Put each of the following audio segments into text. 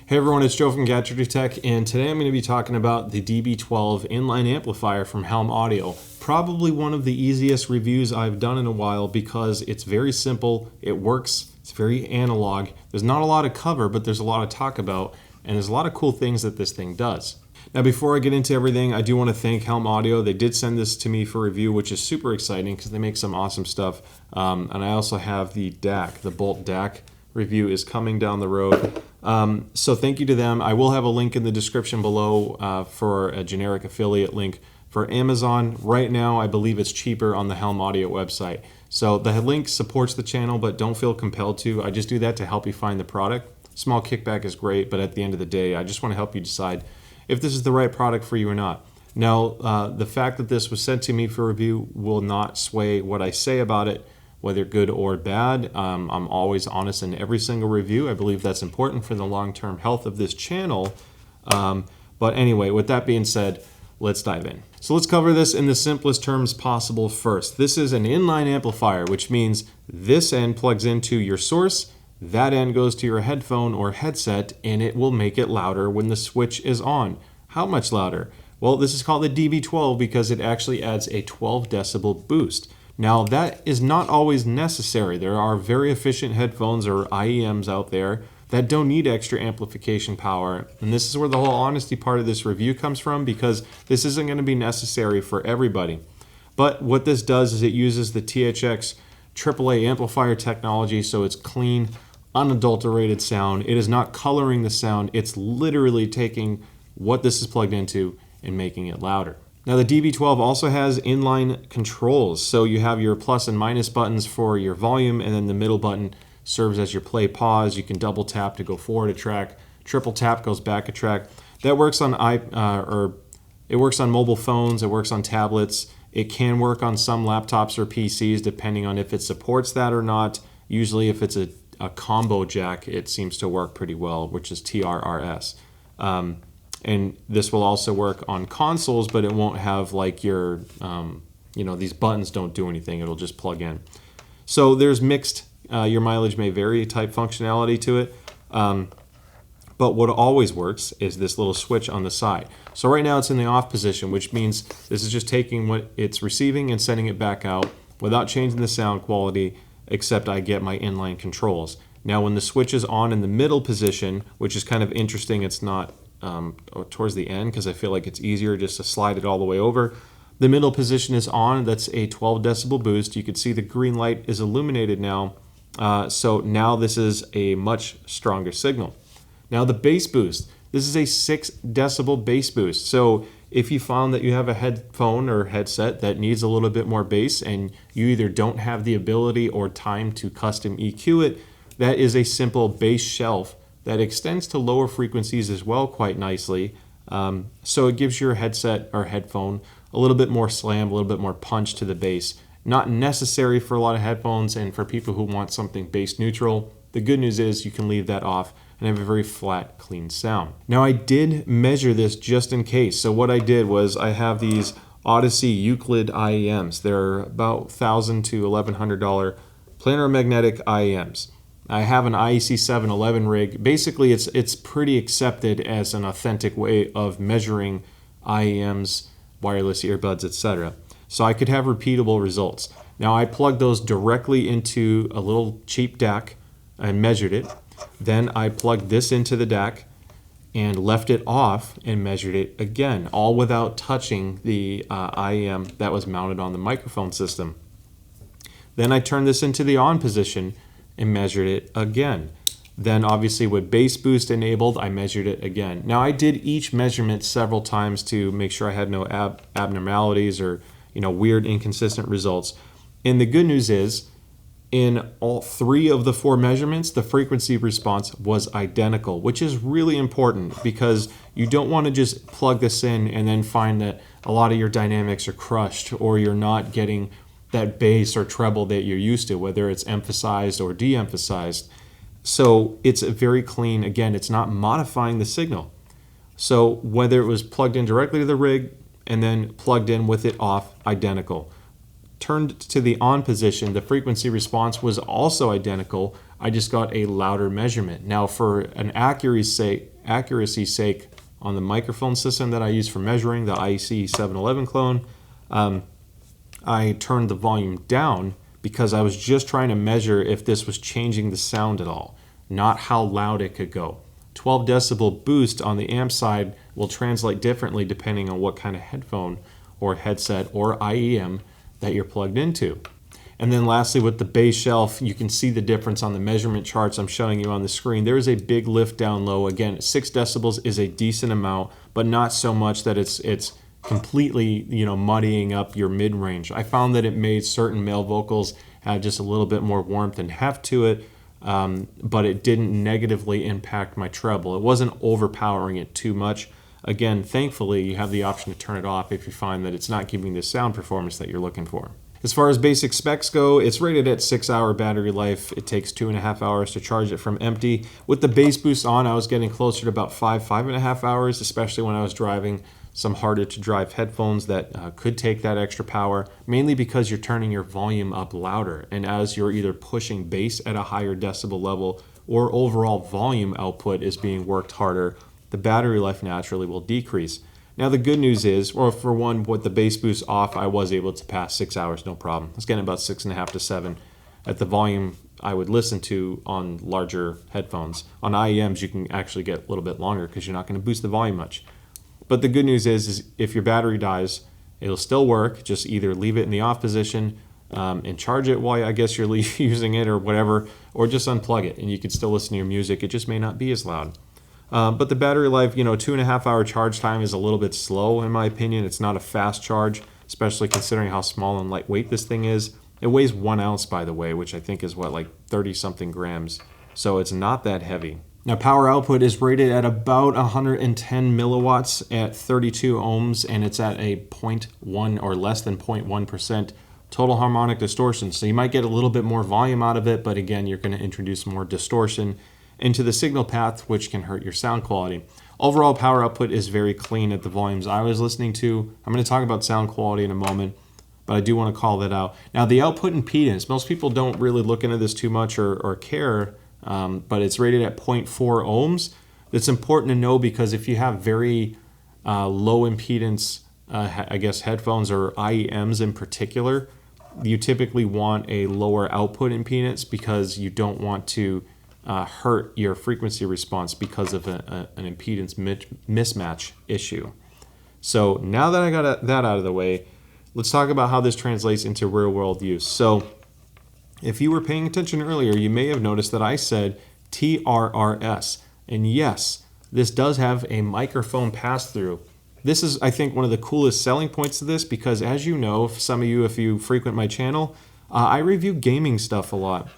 Hey everyone, it's Joe from Gadgetry Tech, and today I'm going to be talking about the DB12 inline amplifier from HELM Audio. Probably one of the easiest reviews I've done in a while because it's very simple, it works, it's very analog. There's not a lot of cover, but there's a lot to talk about, and there's a lot of cool things that this thing does. Now before I get into everything, I do want to thank HELM Audio. They did send this to me for review, which is super exciting because they make some awesome stuff. And I also have the DAC, the Bolt DAC review is coming down the road. So thank you to them. I will have a link in the description below for a generic affiliate link for Amazon. Right now, I believe it's cheaper on the HELM Audio website. So the link supports the channel, but don't feel compelled to. I just do that to help you find the product. Small kickback is great, but at the end of the day, I just want to help you decide if this is the right product for you or not. Now, the fact that this was sent to me for review will not sway what I say about it, whether good or bad. I'm always honest in every single review. I believe that's important for the long-term health of this channel. But anyway, with that being said, let's dive in. So let's cover this in the simplest terms possible first. This is an inline amplifier, which means this end plugs into your source, that end goes to your headphone or headset, and it will make it louder when the switch is on. How much louder? Well, this is called the DB12 because it actually adds a 12 decibel boost. Now that is not always necessary. There are very efficient headphones or IEMs out there that don't need extra amplification power. And this is where the whole honesty part of this review comes from, because this isn't going to be necessary for everybody. But what this does is it uses the THX AAA amplifier technology, so it's clean, unadulterated sound. It is not coloring the sound. It's literally taking what this is plugged into and making it louder. Now the DB12 also has inline controls, so you have your plus and minus buttons for your volume, and then the middle button serves as your play pause. You can double tap to go forward a track, triple tap goes back a track. That works on it works on mobile phones, it works on tablets, it can work on some laptops or PCs depending on if it supports that or not. Usually if it's a combo jack, it seems to work pretty well, which is TRRS. And this will also work on consoles, but it won't have like your, these buttons don't do anything. It'll just plug in. So there's mixed, your mileage may vary type functionality to it. But what always works is this little switch on the side. So right now it's in the off position, which means this is just taking what it's receiving and sending it back out without changing the sound quality, except I get my inline controls. Now when the switch is on in the middle position, which is kind of interesting, it's not towards the end because I feel like it's easier just to slide it all the way over. The middle position is on. That's a 12 decibel boost. You can see the green light is illuminated now. So now this is a much stronger signal. Now the bass boost. This is a 6 decibel bass boost. So if you found that you have a headphone or headset that needs a little bit more bass and you either don't have the ability or time to custom EQ it, that is a simple bass shelf that extends to lower frequencies as well quite nicely. So it gives your headset or headphone a little bit more slam, a little bit more punch to the bass. Not necessary for a lot of headphones, and for people who want something bass neutral, the good news is you can leave that off and have a very flat, clean sound. Now I did measure this just in case. So what I did was I have these Odyssey Euclid IEMs. They're about $1,000 to $1,100 planar magnetic IEMs. I have an IEC 711 rig. Basically, it's pretty accepted as an authentic way of measuring IEMs, wireless earbuds, etc. So I could have repeatable results. Now I plugged those directly into a little cheap DAC and measured it. Then I plugged this into the DAC and left it off and measured it again, all without touching the IEM that was mounted on the microphone system. Then I turned this into the on position and measured it again. Then obviously with bass boost enabled, I measured it again. Now I did each measurement several times to make sure I had no abnormalities or weird inconsistent results. And the good news is, in all 3 of the 4 measurements, the frequency response was identical, which is really important because you don't want to just plug this in and then find that a lot of your dynamics are crushed or you're not getting that bass or treble that you're used to, whether it's emphasized or de-emphasized. So it's very clean. Again, it's not modifying the signal. So whether it was plugged in directly to the rig and then plugged in with it off, identical. Turned to the on position, the frequency response was also identical. I just got a louder measurement. Now for an accuracy's sake on the microphone system that I use for measuring, the IC711 clone, I turned the volume down because I was just trying to measure if this was changing the sound at all, not how loud it could go. 12 decibel boost on the amp side will translate differently depending on what kind of headphone or headset or IEM that you're plugged into. And then lastly, with the bass shelf, you can see the difference on the measurement charts I'm showing you on the screen. There is a big lift down low. Again, 6 decibels is a decent amount, but not so much that it's completely, muddying up your mid-range. I found that it made certain male vocals have just a little bit more warmth and heft to it, but it didn't negatively impact my treble. It wasn't overpowering it too much. Again, thankfully, you have the option to turn it off if you find that it's not giving the sound performance that you're looking for. As far as basic specs go, it's rated at 6-hour battery life. It takes 2.5 hours to charge it from empty. With the bass boost on, I was getting closer to about 5.5 hours, especially when I was driving some harder to drive headphones that could take that extra power, mainly because you're turning your volume up louder. And as you're either pushing bass at a higher decibel level or overall volume output is being worked harder, the battery life naturally will decrease. Now the good news is, or for one, with the bass boost off, I was able to pass 6 hours, no problem. I was getting about 6.5 to 7 at the volume I would listen to on larger headphones. On IEMs, you can actually get a little bit longer because you're not going to boost the volume much. But the good news is if your battery dies, it'll still work. Just either leave it in the off position and charge it while I guess you're using it or whatever, or just unplug it and you can still listen to your music. It just may not be as loud. But the battery life, 2.5 hour charge time is a little bit slow in my opinion. It's not a fast charge, especially considering how small and lightweight this thing is. It weighs 1 ounce, by the way, which I think is like 30 something grams. So it's not that heavy. Now power output is rated at about 110 milliwatts at 32 ohms, and it's at a 0.1 or less than 0.1% total harmonic distortion. So you might get a little bit more volume out of it, but again, you're going to introduce more distortion into the signal path, which can hurt your sound quality. Overall power output is very clean at the volumes I was listening to. I'm going to talk about sound quality in a moment, but I do want to call that out. Now the output impedance, most people don't really look into this too much or care, but it's rated at 0.4 ohms. It's important to know because if you have very low impedance, headphones or IEMs in particular, you typically want a lower output impedance because you don't want to hurt your frequency response because of an impedance mismatch issue. So now that I got that out of the way, let's talk about how this translates into real world use. So if you were paying attention earlier, you may have noticed that I said TRRS. And yes, this does have a microphone pass-through. This is, I think, one of the coolest selling points of this because as you know, some of you, if you frequent my channel, I review gaming stuff a lot.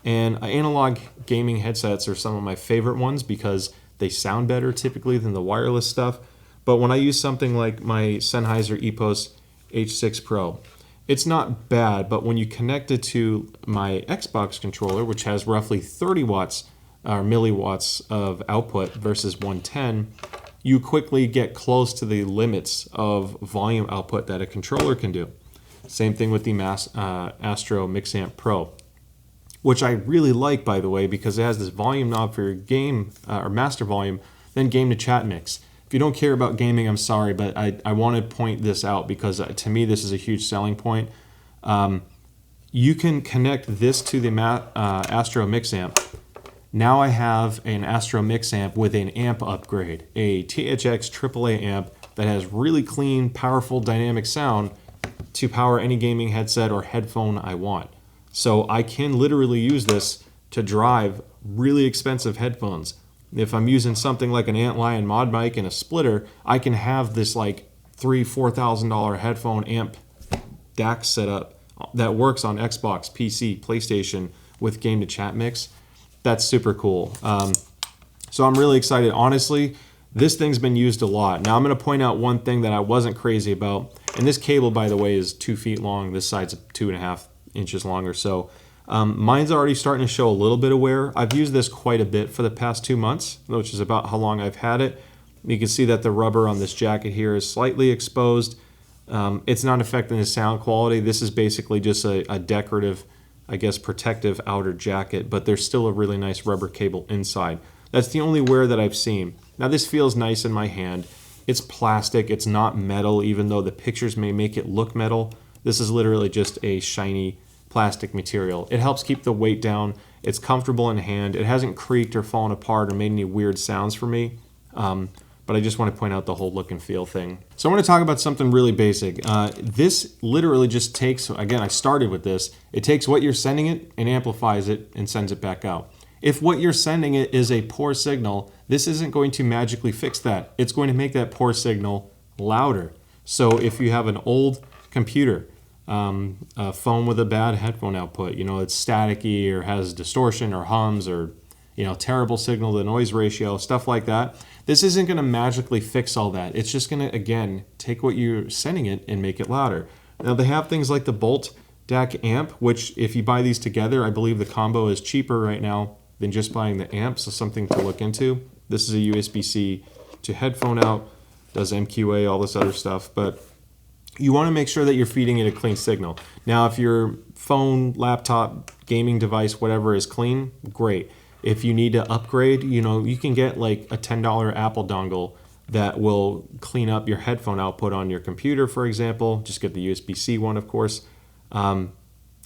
And analog gaming headsets are some of my favorite ones because they sound better typically than the wireless stuff. But when I use something like my Sennheiser EPOS H6 Pro, it's not bad, but when you connect it to my Xbox controller, which has roughly 30 watts or milliwatts of output versus 110, you quickly get close to the limits of volume output that a controller can do. Same thing with the Astro MixAmp Pro, which I really like, by the way, because it has this volume knob for your game or master volume, then game to chat mix. If you don't care about gaming, I'm sorry, but I want to point this out because to me this is a huge selling point. You can connect this to the Astro MixAmp. Now I have an Astro MixAmp with an amp upgrade, a THX AAA amp that has really clean, powerful, dynamic sound to power any gaming headset or headphone I want. So I can literally use this to drive really expensive headphones. If I'm using something like an Antlion mod mic and a splitter, I can have this like $3,000-$4,000 headphone amp DAC setup that works on Xbox, PC, PlayStation with game to chat mix. That's super cool. So I'm really excited. Honestly, this thing's been used a lot. Now I'm going to point out one thing that I wasn't crazy about. And this cable, by the way, is 2 feet long. This side's 2.5 inches long or so. Mine's already starting to show a little bit of wear. I've used this quite a bit for the past 2 months, which is about how long I've had it. You can see that the rubber on this jacket here is slightly exposed. It's not affecting the sound quality. This is basically just a decorative I guess, protective outer jacket, but there's still a really nice rubber cable inside. That's the only wear that I've seen. Now this feels nice in my hand. It's plastic, it's not metal, even though the pictures may make it look metal. This is literally just a shiny plastic material. It helps keep the weight down. It's comfortable in hand. It hasn't creaked or fallen apart or made any weird sounds for me. But I just want to point out the whole look and feel thing. So I want to talk about something really basic. This literally just takes, again, I started with this. It takes what you're sending it and amplifies it and sends it back out. If what you're sending it is a poor signal, this isn't going to magically fix that. It's going to make that poor signal louder. So if you have an old computer, a phone with a bad headphone output, it's staticky or has distortion or hums or terrible signal to noise ratio, stuff like that. This isn't going to magically fix all that. It's just going to, again, take what you're sending it and make it louder. Now they have things like the Bolt DAC amp, which if you buy these together, I believe the combo is cheaper right now than just buying the amp, so something to look into. This is a USB-C to headphone out, does MQA, all this other stuff, but you want to make sure that you're feeding it a clean signal. Now, if your phone, laptop, gaming device, whatever is clean, great. If you need to upgrade, you can get like a $10 Apple dongle that will clean up your headphone output on your computer, for example. Just get the USB-C one, of course. And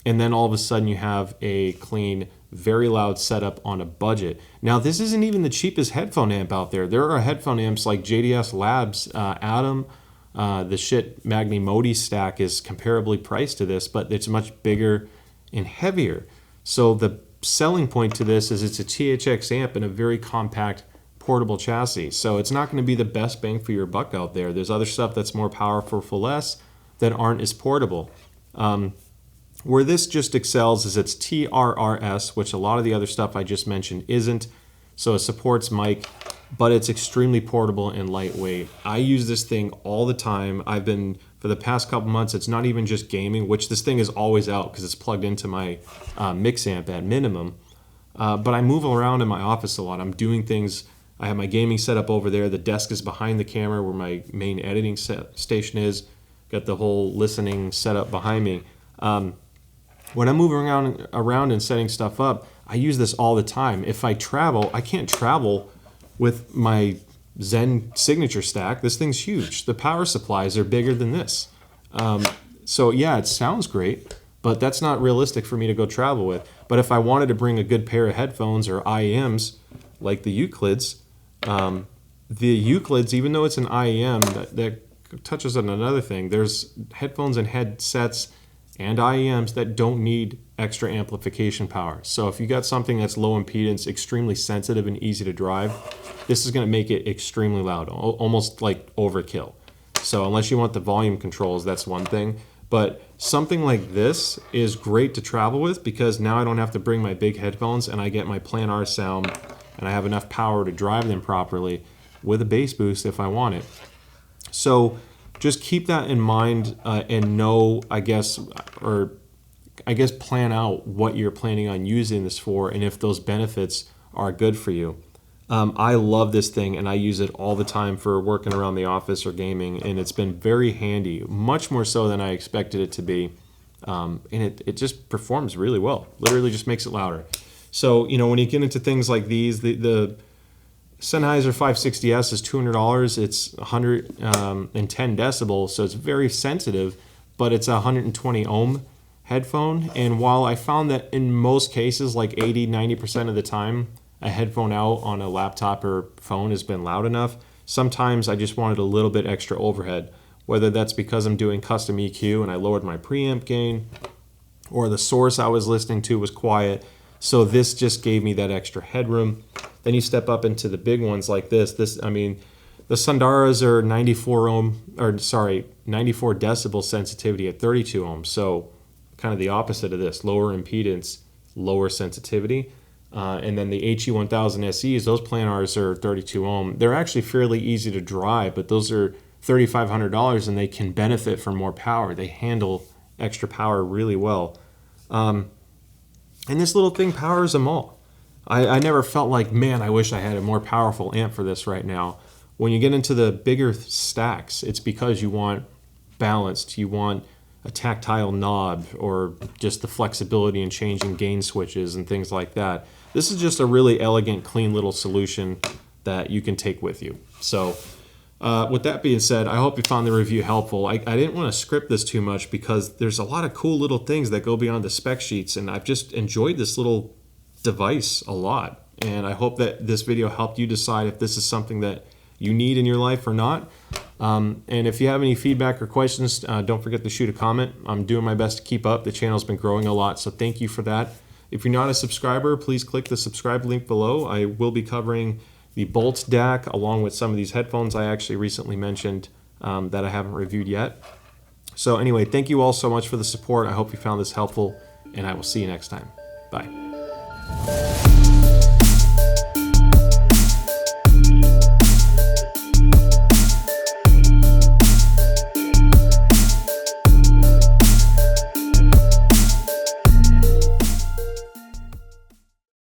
then all of a sudden you have a clean, very loud setup on a budget. Now, this isn't even the cheapest headphone amp out there. There are headphone amps like JDS Labs, Atom, the shit Magni Modi stack is comparably priced to this, but it's much bigger and heavier. So the selling point to this is it's a THX amp in a very compact portable chassis. So it's not going to be the best bang for your buck out there. There's other stuff that's more powerful for less that aren't as portable. Where this just excels is its TRRS, which a lot of the other stuff I just mentioned isn't. So it supports mic, but it's extremely portable and lightweight. I use this thing all the time. I've been, for the past couple months, it's not even just gaming, which this thing is always out because it's plugged into my mix amp at minimum. But I move around in my office a lot. I'm doing things. I have my gaming set up over there. The desk is behind the camera where my main editing station is. Got the whole listening setup behind me. When I'm moving around and setting stuff up, I use this all the time. If I travel, I can't travel with my Zen signature stack. This thing's huge. The power supplies are bigger than this. So yeah, it sounds great, but that's not realistic for me to go travel with. But if I wanted to bring a good pair of headphones or IEMs, like the Euclids, even though it's an IEM, that touches on another thing. There's headphones and headsets and IEMs that don't need extra amplification power. So if you got something that's low impedance, extremely sensitive and easy to drive, this is going to make it extremely loud, almost like overkill. So unless you want the volume controls, that's one thing. But something like this is great to travel with because now I don't have to bring my big headphones and I get my planar sound and I have enough power to drive them properly with a bass boost if I want it. So just keep that in mind and know, I guess plan out what you're planning on using this for and if those benefits are good for you. I love this thing and I use it all the time for working around the office or gaming, and it's been very handy, much more so than I expected it to be. And it just performs really well, literally just makes it louder. So, when you get into things like these, the Sennheiser 560S is $200. It's 110 decibels, so it's very sensitive, but it's a 120 ohm headphone. And while I found that in most cases, like 80-90% of the time, a headphone out on a laptop or phone has been loud enough, sometimes I just wanted a little bit extra overhead, whether that's because I'm doing custom EQ and I lowered my preamp gain, or the source I was listening to was quiet. So this just gave me that extra headroom. Then you step up into the big ones like this. The Sundaras are 94 decibel sensitivity at 32 ohms. So kind of the opposite of this, lower impedance, lower sensitivity. And then the HE1000 SEs, those planars are 32 ohm. They're actually fairly easy to drive, but those are $3,500 and they can benefit from more power. They handle extra power really well. And this little thing powers them all. I never felt like, man, I wish I had a more powerful amp for this right now. When you get into the bigger stacks, it's because you want balanced, you want a tactile knob or just the flexibility in changing gain switches and things like that. This is just a really elegant, clean little solution that you can take with you. So with that being said, I hope you found the review helpful. I didn't want to script this too much because there's a lot of cool little things that go beyond the spec sheets, and I've just enjoyed this little device a lot. And I hope that this video helped you decide if this is something that you need in your life or not. And if you have any feedback or questions, don't forget to shoot a comment. I'm doing my best to keep up. The channel's been growing a lot, so thank you for that. If you're not a subscriber, please click the subscribe link below. I will be covering the Bolt DAC along with some of these headphones I actually recently mentioned that I haven't reviewed yet. So anyway, thank you all so much for the support. I hope you found this helpful, and I will see you next time. Bye.